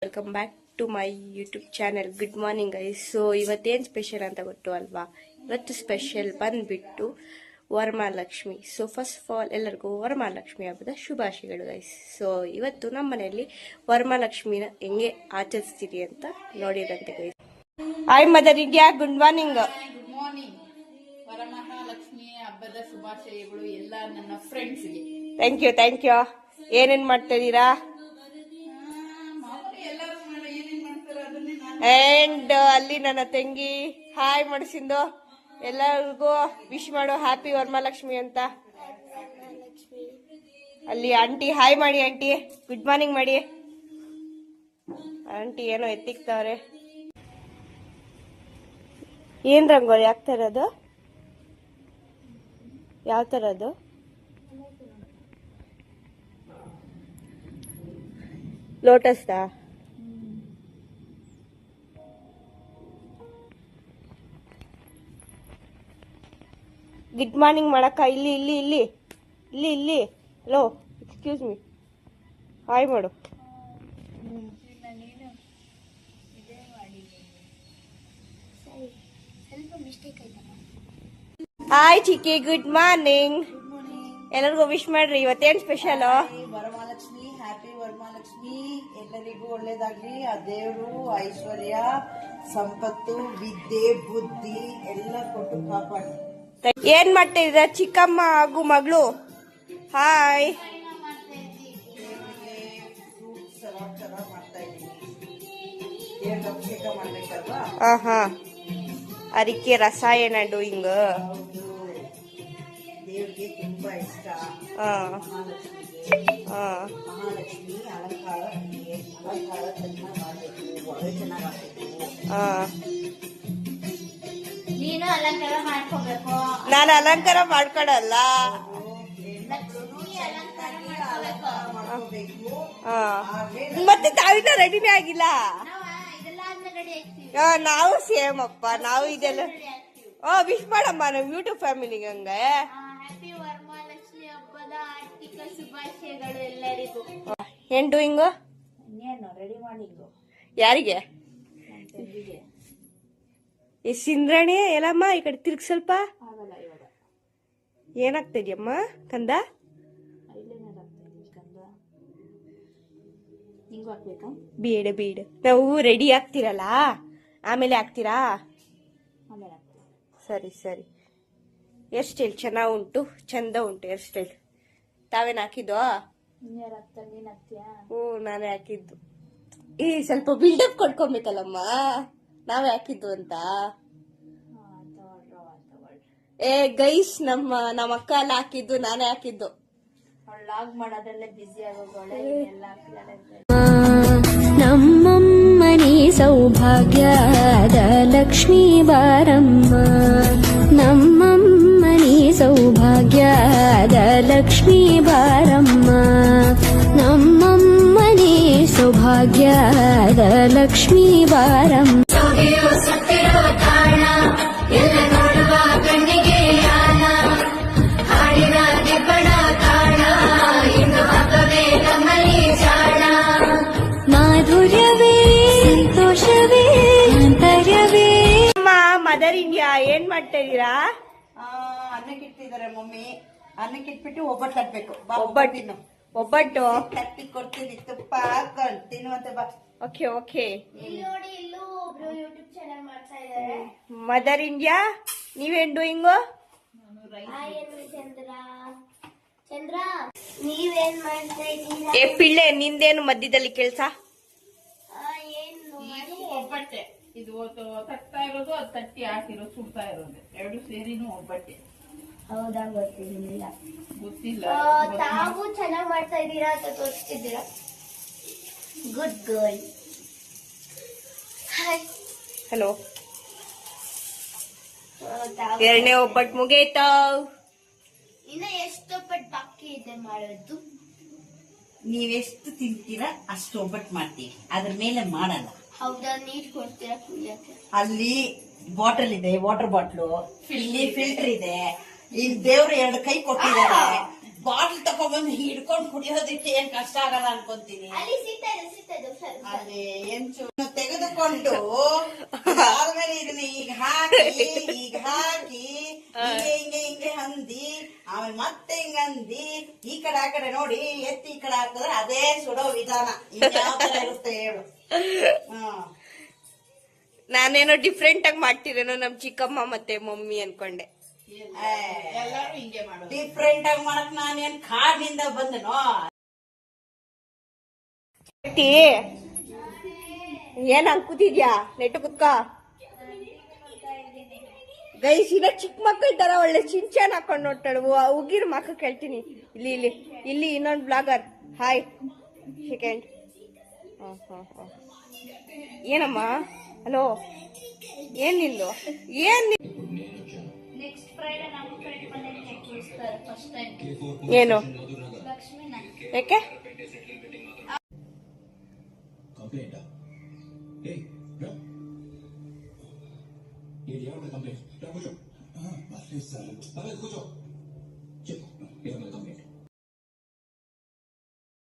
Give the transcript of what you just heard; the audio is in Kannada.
Welcome back to my YouTube channel. Good morning guys. So ಇವತ್ತೇನು ಸ್ಪೆಷಲ್ ಅಂತ ಗೊತ್ತು ಅಲ್ವಾ? ಇವತ್ತು ಸ್ಪೆಷಲ್ ಬಂದ್ಬಿಟ್ಟು Varamahalakshmi. So first of all ಎಲ್ಲರಿಗೂ ವರಮಹಾಲಕ್ಷ್ಮಿ ಹಬ್ಬದ ಶುಭಾಶಯಗಳು ಗೈಸ್. ಸೊ ಇವತ್ತು ನಮ್ಮ ಮನೆಯಲ್ಲಿ ವರಮಹಾಲಕ್ಷ್ಮಿನ ಹೆಂಗೆ ಆಚರಿಸ್ತೀರಿ ಅಂತ ನೋಡಿರಂತೆ guys. Hi mother India, good morning. Good morning. Varamahalakshmi ಹಬ್ಬದ ಶುಭಾಶಯಗಳು ಎಲ್ಲ ನನ್ನ ಫ್ರೆಂಡ್ಸ್ಗೆ. Thank you. ಏನೇನ್ ಮಾಡ್ತಾ ಇದೀರಾ? ಅಂಡ್ ಅಲ್ಲಿ ನನ್ನ ತಂಗಿ ಹಾಯ್ ಮಾಡಿಸಿಂದು ಎಲ್ಲರಿಗೂ ವಿಶ್ ಮಾಡು ಹ್ಯಾಪಿ ವರಮಹಾಲಕ್ಷ್ಮಿ ಅಂತ. ಅಲ್ಲಿ ಆಂಟಿ ಹಾಯ್ ಮಾಡಿ, ಆಂಟಿ ಗುಡ್ ಮಾರ್ನಿಂಗ್ ಮಾಡಿ. ಆಂಟಿ ಏನೋ ಎತ್ತಿಕ್ತವ್ರೆ. ಏನ್ ರಂಗೋಲಿ ಆಗ್ತಾ ಇರೋದು? ಯಾವ ತರದ್ದು? ಲೋಟಸ್ದಾ? ಗುಡ್ ಮಾರ್ನಿಂಗ್ ಮಾಡಕ್ಕ. ಇಲ್ಲಿ ಇಲ್ಲಿ ಇಲ್ಲಿ ಇಲ್ಲಿ ಇಲ್ಲಿ ಹಲೋ, ಎಕ್ಸ್ಕ್ಯೂಸ್ ಮೀ, ಹಾಯ್ ಮಾಡು. ಹಾಯ್ ಚಿಕ್ಕಿ, ಗುಡ್ ಮಾರ್ನಿಂಗ್. ಎಲ್ಲರಿಗೂ ವಿಶ್ ಮಾಡ್ರಿ. ಇವತ್ತೇನ್ ಸ್ಪೆಷಲ್? ವರಮಹಾಲಕ್ಷ್ಮಿ, ಹ್ಯಾಪಿ ವರಮಹಾಲಕ್ಷ್ಮಿ. ಎಲ್ಲರಿಗೂ ಒಳ್ಳೇದಾಗ್ಲಿ. ಆ ದೇವರು ಐಶ್ವರ್ಯ, ಸಂಪತ್ತು, ವಿದ್ಯೆ, ಬುದ್ಧಿ ಎಲ್ಲ ಕೊಟ್ಟು ಕಾಪಾಡಿ. ಏನ್ ಮಾಡ್ತಾ ಇದ್ರ ಚಿಕ್ಕಮ್ಮ ಹಾಗೂ ಮಗಳು? ಹಾಯ್. ಹಾ, ಅದಕ್ಕೆ ರಸಾಯನ ಡೂಯಿಂಗ್. ದೇವ್ರಿಗೆ ತುಂಬಾ ಇಷ್ಟ. ಮಹಾಲಕ್ಷ್ಮಿ ಅಲಂಕಾರ ಚೆನ್ನಾಗಿ ಮಾಡಬೇಕು, ಒಳ್ಳೆ ಚೆನ್ನಾಗಿ ಆಗ್ಬೇಕು. ನೀನು ಅಲಂಕಾರ ಮಾಡ್ಕೋಬೇಕು. ನಾನು ಅಲಂಕಾರ ಮಾಡ್ಕೊಳಲ್ಲ. ಮತ್ತೆ ತಾವಿನ್ನ ರೆಡಿನೇ ಆಗಿಲ್ಲ. ನಾವು ಸೇಮ್ ಅಪ್ಪ, ನಾವು ಇದೆಲ್ಲ ವಿಶ್ ಮಾಡಮ್ಮ ನಾವು ಯೂಟ್ಯೂಬ್ ಫ್ಯಾಮಿಲಿಗೆ. ಹಂಗ ವರಮಹಾಲಕ್ಷ್ಮಿ ಹಬ್ಬದ ಆರ್ಥಿಕ ಶುಭಾಶಯಗಳು ಎಲ್ಲರಿಗೂ. ಏನ್ ಡೂಯಿಂಗ್? ರೆಡಿ ಮಾಡಿದ್ದು ಯಾರಿಗೆ? ಸಿಂದ್ರಾಣಿ ಎಲ್ಲಮ್ಮ ಈ ಕಡೆ ತಿರ್ಗ್ ಸ್ವಲ್ಪ. ಏನಾಗ್ತಾ ಇದೆಯಮ್ಮ ಕಂದ? ಬೇಡ ಬೇಡ, ನಾವು ರೆಡಿ ಆಗ್ತಿರಲ್ಲ ಆಮೇಲೆ ಆಗ್ತೀರಾ? ಸರಿ ಸರಿ. ಹೇರ್ ಸ್ಟೈಲ್ ಚೆನ್ನಾಗ್ ಉಂಟು, ಚಂದ ಉಂಟು ಹೇರ್ ಸ್ಟೈಲ್. ತಾವೇನ್ ಹಾಕಿದ್ದು? ನಾನೇ ಹಾಕಿದ್ದು. ಈ ಸ್ವಲ್ಪ ಬಿಲ್ಡಪ್ ಕೊಡ್ಕೊಬೇಕಲ್ಲಮ್ಮ, ನಾವೇ ಹಾಕಿದ್ದು ಅಂತ. ಏ ಗೈಸ್, ನಮ್ಮ ಅಕ್ಕ ಎಲ್ಲ ಹಾಕಿದ್ದು, ನಾನೇ ಹಾಕಿದ್ದು. ಲಾಗ್ ಮಾಡೋದ್ರಲ್ಲೇ ಬಿಸಿ ಆಗೋಗೋಳೆ. ನಮ್ಮಮ್ಮನಿ ಸೌಭಾಗ್ಯದ ಲಕ್ಷ್ಮೀ ಬಾರಮ್ಮ, ನಮ್ಮಮ್ಮನಿ ಸೌಭಾಗ್ಯದ ಲಕ್ಷ್ಮೀ ಬಾರಮ್ಮ, ನಮ್ಮಮ್ಮನಿ ಸೌಭಾಗ್ಯದ ಲಕ್ಷ್ಮೀ ಬಾರಮ್ಮ. ಮಾಧುರ್ಯವೇ, ಸಂತೋಷವೇ, ಆಂತರ್ಯವೇ. ಮದರ್ ಇಂಡಿಯಾ ಏನ್ ಮಾಡ್ತಾ ಇದೀರಾ? ಅನ್ನಕ್ಕೆ ಇಟ್ಟಿದ್ದಾರೆ ಮಮ್ಮಿ. ಅನ್ನಕ್ಕೆ ಇಟ್ಬಿಟ್ಟು ಒಬ್ಬಟ್ಟು ತಟ್ಬೇಕು. ಒಬ್ಬಟ್ಟು ತಟ್ಟಿ ಕೊಡ್ತೀನಿ, ತುಪ್ಪ ಹಾಕೊಂಡು ತಿನ್ನುವಂತೆ ಬಾ. Okay okay. ನೋಡಿ, ಇಲ್ಲೂ ಒಬ್ರು ಯೂಟ್ಯೂಬ್ ಚಾನೆಲ್ ಮಾಡ್ತಾ ಇದ್ದಾರೆ. ಮದರ್ ಇಂಡಿಯಾ ನೀವೇನ್ ಡೂಯಿಂಗು? ಚಂದ್ರ ನೀವೇನ್ ಮಾಡ್ತಾ ಇದ್ದೀರಾ? ಏ ಪಿಳ್ಳೆ, ನಿಂದೇನು ಮಧ್ಯದಲ್ಲಿ ಕೆಲ್ಸ? ಒಬ್ಬಟ್ಟೆ ಇದು ತಟ್ತಾ ಇರೋದು, ಅದು ತಟ್ಟಿ ಹಾಕಿರೋ ಸುಡ್ತಾ ಇರೋದು, ಎರಡು ಸೇರಿನೂ ಒಬ್ಬಟ್ಟೆ. ಹೌದಾ? ಗೊತ್ತಿಲ್ಲ. ತಾವು ಚೆನ್ನಾಗಿ ಮಾಡ್ತಾ ಇದ್ದೀರಾ ಅಂತ ತೋರಿಸ್ತಿದ್ದೀರಾ. Good girl. ಹಲೋ. ಎರಡನೇ ಒಬ್ಬಟ್ಟು ಮುಗೀತಾ? ಇನ್ನ ಎಷ್ಟು ಒಬ್ಬಟ್ಟು ಬಾಕಿ ಇದೆ ಮಾಡೋದು? ನೀವೆಷ್ಟು ತಿಂತೀರಾ ಅಷ್ಟು ಒಬ್ಬಟ್ಟು ಮಾಡ್ತೀವಿ, ಅದ್ರ ಮೇಲೆ ಮಾಡಲ್ಲ. ಹೌದಾ? ನೀರ್ ಕೊಡ್ತೀರಾ ಕುಡಿಯಕ್ಕೆ? ಅಲ್ಲಿ ಬಾಟಲ್ ಇದೆ, ವಾಟರ್ ಬಾಟ್ಲು, ಇಲ್ಲಿ ಫಿಲ್ಟರ್ ಇದೆ. ಇಲ್ಲಿ ದೇವ್ರು ಎರಡು ಕೈ ಕೊಟ್ಟಿದ್ದಾರೆ, ಬಾಟ್ಲ್ ತಕೊಂಡ್ಬಂದು ಹಿಡ್ಕೊಂಡು ಕುಡಿಯೋದಕ್ಕೆ ಏನ್ ಕಷ್ಟ ಆಗಲ್ಲ ಅನ್ಕೊಂತೀನಿ. ಅಲ್ಲಿ ಸಿಗ್ತದೆ ಅದೇ ಹೆಂಚು ತೆಗೆದುಕೊಂಡು ಆದ್ಮೇಲೆ ಇದನ್ನ ಈಗ ಹಾಕಿ ಹಿಂಗೆ ಹಂದಿ ಆಮೇಲೆ ಮತ್ತೆ ಹಿಂಗ ಹಂದಿ ಈ ಕಡೆ ಆ ಕಡೆ ನೋಡಿ ಎತ್ತಿ ಈ ಕಡೆ ಹಾಕಿದ್ರೆ ಅದೇ ಸುಡೋ ವಿಧಾನ ಯಾವ ತರ ಇರುತ್ತೆ ಹೇಳು. ನಾನೇನೋ ಡಿಫ್ರೆಂಟ್ ಆಗಿ ಮಾಡ್ತಿರೇನೋ ನಮ್ ಚಿಕ್ಕಮ್ಮ ಮತ್ತೆ ಮಮ್ಮಿ ಅನ್ಕೊಂಡೆ. ಎಲ್ಲಾರು ಹಿಂಗೆ ಮಾಡೋದು. ಡಿಫ್ರೆಂಟ್ ಆಗಿ ಮಾಡಕ್ ನಾನೇನ್ ಕಾಡಿನಿಂದ ಬಂದನೋ. ಏನ್ ಅನ್ಕೂತಿದ್ಯಾ ನೆಟ್ಟು ಕುತ್ಕ. ಗೈಸ್ ಇನ್ನ ಚಿಕ್ಕ ಮಕ್ಕಳ ತರ ಒಳ್ಳೆ ಚಿಂಚಾನ್ ಹಾಕೊಂಡ್ ನೋಡ್ತಾಳು. ಉಗಿರ್ ಮಕ್ಕ ಕೇಳ್ತೀನಿ. ಇಲ್ಲಿ ಇನ್ನೊಂದು ಬ್ಲಾಗರ್. Hi second. ಏನಮ್ಮ ಹಲೋ ಏನ್ ನಿಂದು ನೆಕ್ಸ್ಟ್ ಫ್ರೈಡೆ ನಮ್ಮ ಫ್ರೆಂಡ್ ಮನೆಗೆ ಕೂರಿಸ್ತಾರೆ ಫಸ್ಟ್ ಟೈಮ್ ಏನು ಲಕ್ಷ್ಮಿನ. ಯಾಕೆ ಕಂಪ್ಲೇಂಟ್ ಕೂಚೋ